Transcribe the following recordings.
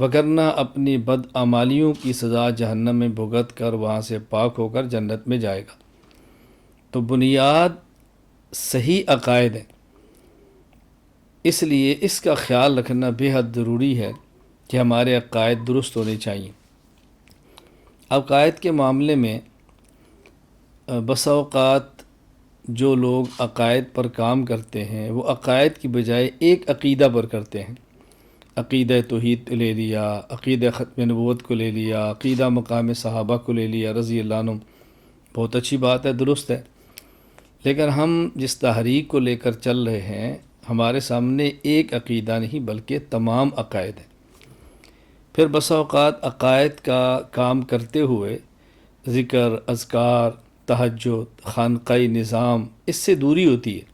وگرنہ اپنی بدعمالیوں کی سزا جہنم میں بھگت کر وہاں سے پاک ہو کر جنت میں جائے گا۔ تو بنیاد صحیح عقائد ہے، اس لیے اس کا خیال رکھنا بے حد ضروری ہے کہ ہمارے عقائد درست ہونے چاہیے۔ عقائد کے معاملے میں بسا اوقات جو لوگ عقائد پر کام کرتے ہیں وہ عقائد کی بجائے ایک عقیدہ پر کرتے ہیں۔ عقیدہ توحید لے لیا، عقیدہ ختم نبوت کو لے لیا، عقیدہ مقام صحابہ کو لے لیا رضی اللہ عنہم، بہت اچھی بات ہے، درست ہے، لیکن ہم جس تحریک کو لے کر چل رہے ہیں ہمارے سامنے ایک عقیدہ نہیں بلکہ تمام عقائد ہیں۔ پھر بسا اوقات عقائد کا کام کرتے ہوئے ذکر، اذکار، تہجد، خانقائی نظام اس سے دوری ہوتی ہے،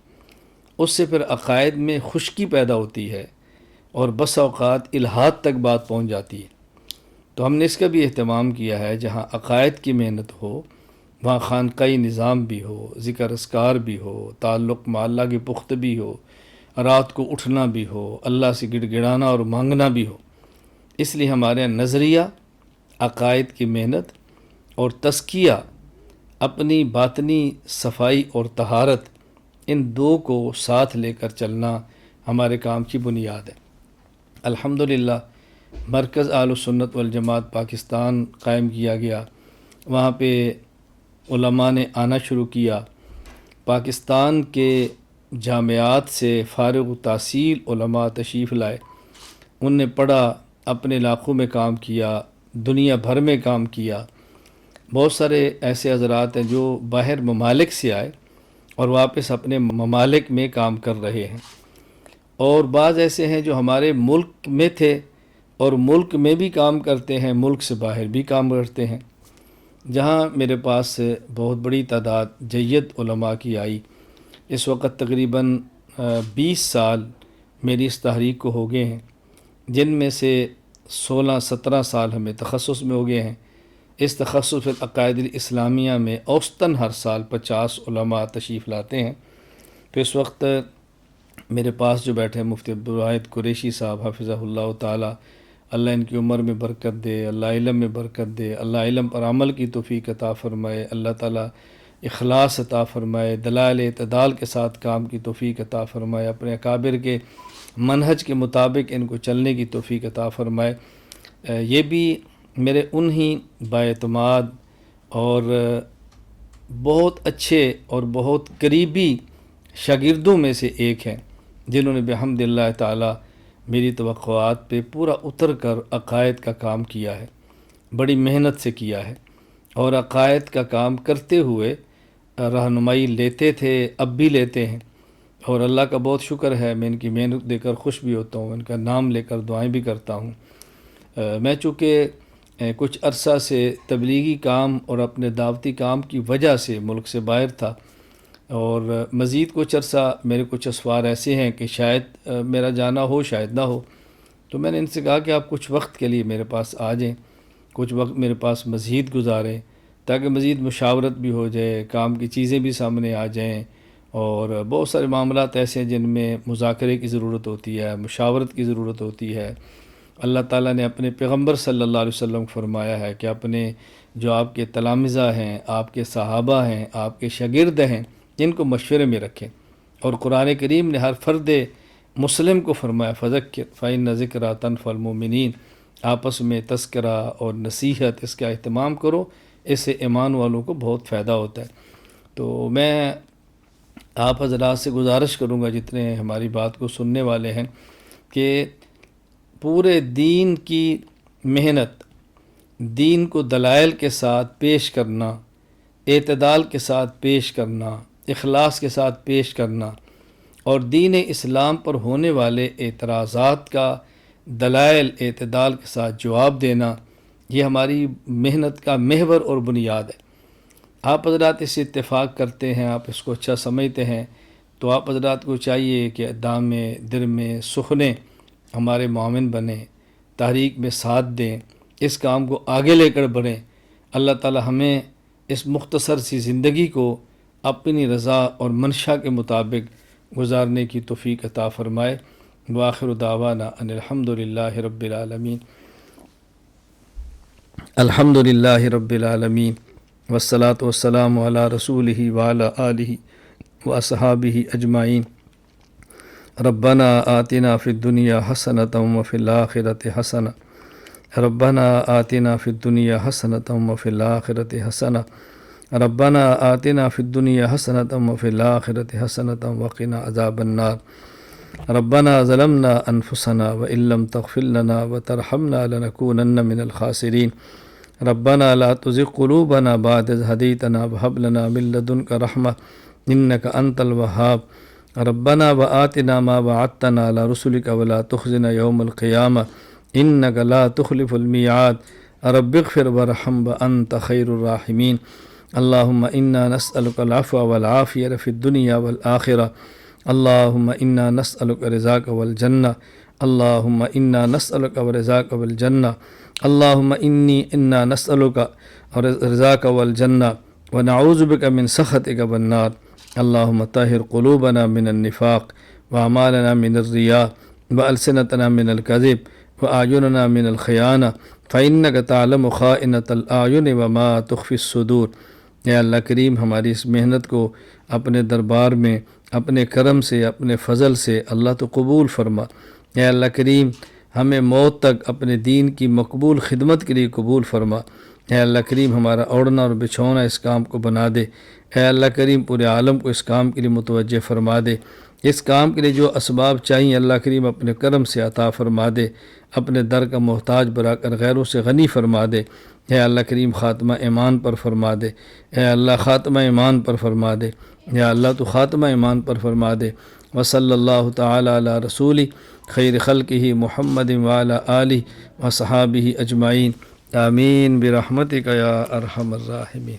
اس سے پھر عقائد میں خشکی پیدا ہوتی ہے اور بسا اوقات الحاد تک بات پہنچ جاتی ہے۔ تو ہم نے اس کا بھی اہتمام کیا ہے، جہاں عقائد کی محنت ہو وہاں خانقائی نظام بھی ہو، ذکر اذکار بھی ہو، تعلق مع اللہ کی پختگی ہو، رات کو اٹھنا بھی ہو، اللہ سے گڑ گڑانا اور مانگنا بھی ہو۔ اس لیے ہمارے نظریہ، عقائد کی محنت اور تزکیہ، اپنی باطنی صفائی اور طہارت، ان دو کو ساتھ لے کر چلنا ہمارے کام کی بنیاد ہے۔ الحمدللہ مرکز اہل سنت والجماعت پاکستان قائم کیا گیا، وہاں پہ علماء نے آنا شروع کیا، پاکستان کے جامعات سے فارغ التحصیل علماء تشریف لائے، ان نے پڑھا، اپنے علاقوں میں کام کیا، دنیا بھر میں کام کیا۔ بہت سارے ایسے حضرات ہیں جو باہر ممالک سے آئے اور واپس اپنے ممالک میں کام کر رہے ہیں، اور بعض ایسے ہیں جو ہمارے ملک میں تھے اور ملک میں بھی کام کرتے ہیں، ملک سے باہر بھی کام کرتے ہیں۔ جہاں میرے پاس بہت بڑی تعداد جید علماء کی آئی، اس وقت تقریباً 20 سال میری اس تحریک کو ہو گئے ہیں، جن میں سے 16-17 سال ہمیں تخصص میں ہو گئے ہیں۔ اس تخصص العقائد الاسلامیہ میں اوسطاً ہر سال 50 علماء تشریف لاتے ہیں۔ تو اس وقت میرے پاس جو بیٹھے ہیں مفتی عبدالواحد قریشی صاحب حفظہ اللہ تعالی، اللہ ان کی عمر میں برکت دے، اللہ علم میں برکت دے، اللہ علم پر عمل کی توفیق عطا فرمائے، اللہ تعالیٰ اخلاص عطا فرمائے، دلائل اعتدال کے ساتھ کام کی توفیق عطا فرمائے، اپنے اکابر کے منہج کے مطابق ان کو چلنے کی توفیق عطا فرمائے۔ یہ بھی میرے انہی بااعتماد اور بہت اچھے اور بہت قریبی شاگردوں میں سے ایک ہیں، جنہوں نے بحمد اللہ تعالی میری توقعات پہ پورا اتر کر عقائد کا کام کیا ہے، بڑی محنت سے کیا ہے، اور عقائد کا کام کرتے ہوئے رہنمائی لیتے تھے، اب بھی لیتے ہیں، اور اللہ کا بہت شکر ہے، میں ان کی محنت دے کر خوش بھی ہوتا ہوں، ان کا نام لے کر دعائیں بھی کرتا ہوں۔ میں چونکہ کچھ عرصہ سے تبلیغی کام اور اپنے دعوتی کام کی وجہ سے ملک سے باہر تھا، اور مزید کچھ عرصہ میرے کچھ اسفار ایسے ہیں کہ شاید میرا جانا ہو شاید نہ ہو، تو میں نے ان سے کہا کہ آپ کچھ وقت کے لیے میرے پاس آ جائیں، کچھ وقت میرے پاس مزید گزاریں، تاکہ مزید مشاورت بھی ہو جائے، کام کی چیزیں بھی سامنے آ جائیں، اور بہت سارے معاملات ایسے ہیں جن میں مذاکرے کی ضرورت ہوتی ہے، مشاورت کی ضرورت ہوتی ہے۔ اللہ تعالیٰ نے اپنے پیغمبر صلی اللہ علیہ وسلم کو فرمایا ہے کہ اپنے جو آپ کے تلامذہ ہیں، آپ کے صحابہ ہیں، آپ کے شاگرد ہیں، ان کو مشورے میں رکھیں، اور قرآن کریم نے ہر فرد مسلم کو فرمایا فذکر فإن ذکریٰ تنفع المؤمنین، آپس میں تذکرہ اور نصیحت اس کا اہتمام کرو، اس سے ایمان والوں کو بہت فائدہ ہوتا ہے۔ تو میں آپ حضرات سے گزارش کروں گا جتنے ہماری بات کو سننے والے ہیں کہ پورے دین کی محنت، دین کو دلائل کے ساتھ پیش کرنا، اعتدال کے ساتھ پیش کرنا، اخلاص کے ساتھ پیش کرنا، اور دین اسلام پر ہونے والے اعتراضات کا دلائل اعتدال کے ساتھ جواب دینا، یہ ہماری محنت کا محور اور بنیاد ہے۔ آپ حضرات اس سے اتفاق کرتے ہیں، آپ اس کو اچھا سمجھتے ہیں، تو آپ حضرات کو چاہیے کہ دام میں در میں سخنے ہمارے معاون بنیں، تحریک میں ساتھ دیں، اس کام کو آگے لے کر بڑھیں۔ اللہ تعالی ہمیں اس مختصر سی زندگی کو اپنی رضا اور منشا کے مطابق گزارنے کی توفیق عطا فرمائے۔ وآخر دعوانا ان الحمد للہ رب العالمین۔ الحمدللہ رب العالمین والصلاة والسلام علی رسولہ وعلی آلہ واصحابہ اجمعین ربنا آتنا فی الدنیا حسنۃ وفی الآخرۃ حسنہ ربنا آتنا فی الدنیا حسنۃ وفی الآخرۃ حسنہ ربنا آتنا فی الدنیا حسنۃ وفی الآخرۃ حسنۃ وقنا عذاب النار ربنا ظلمنا انفسنا وان لم تغفر لنا وترحمنا لنکونن من الخاسرین ربنا لا تزغ قلوبنا بعد إذ هديتنا وهب لنا من لدنك رحمة إنك أنت الوهاب ربنا وآتنا ما وعدتنا على رسلك ولا تخزنا يوم القيامة إنك لا تخلف الميعاد رب اغفر وارحم وأنت خير الراحمين اللهم إنا نسألك العفو والعافية في الدنيا والآخرة اللهم إنا نسألك رضاك والجنة اللهم إنا نسألك رضاك والجنة اللهم إنا نسألك رضاك والجنة ونعوذ بك من سخطك والنار اللهم طهر قلوبنا من النفاق وأعمالنا من الرياء وألسنتنا من الكذب وأعيننا من الخيانة فإنك تعلم خائنة الأعين وما تخفي الصدور۔ اے اللہ کریم ہماری اس محنت کو اپنے دربار میں اپنے کرم سے اپنے فضل سے اللہ تو قبول فرما۔ اے اللہ کریم ہمیں موت تک اپنے دین کی مقبول خدمت کے لیے قبول فرما۔ اے اللہ کریم ہمارا اوڑھنا اور بچھونا اس کام کو بنا دے۔ اے اللہ کریم پورے عالم کو اس کام کے لیے متوجہ فرما دے۔ اس کام کے لیے جو اسباب چاہیے اللہ کریم اپنے کرم سے عطا فرما دے۔ اپنے در کا محتاج برا کر غیروں سے غنی فرما دے۔ اے اللہ کریم خاتمہ ایمان پر فرما دے۔ اے اللہ خاتمہ ایمان پر فرما دے۔ یا اللہ تو خاتمہ ایمان پر فرما دے۔ وصلی اللہ تعالی علی رسول خیر خلقہ محمد وعلی آلہ وصحابہ اجمعین آمین برحمتک یا ارحم الراحمین۔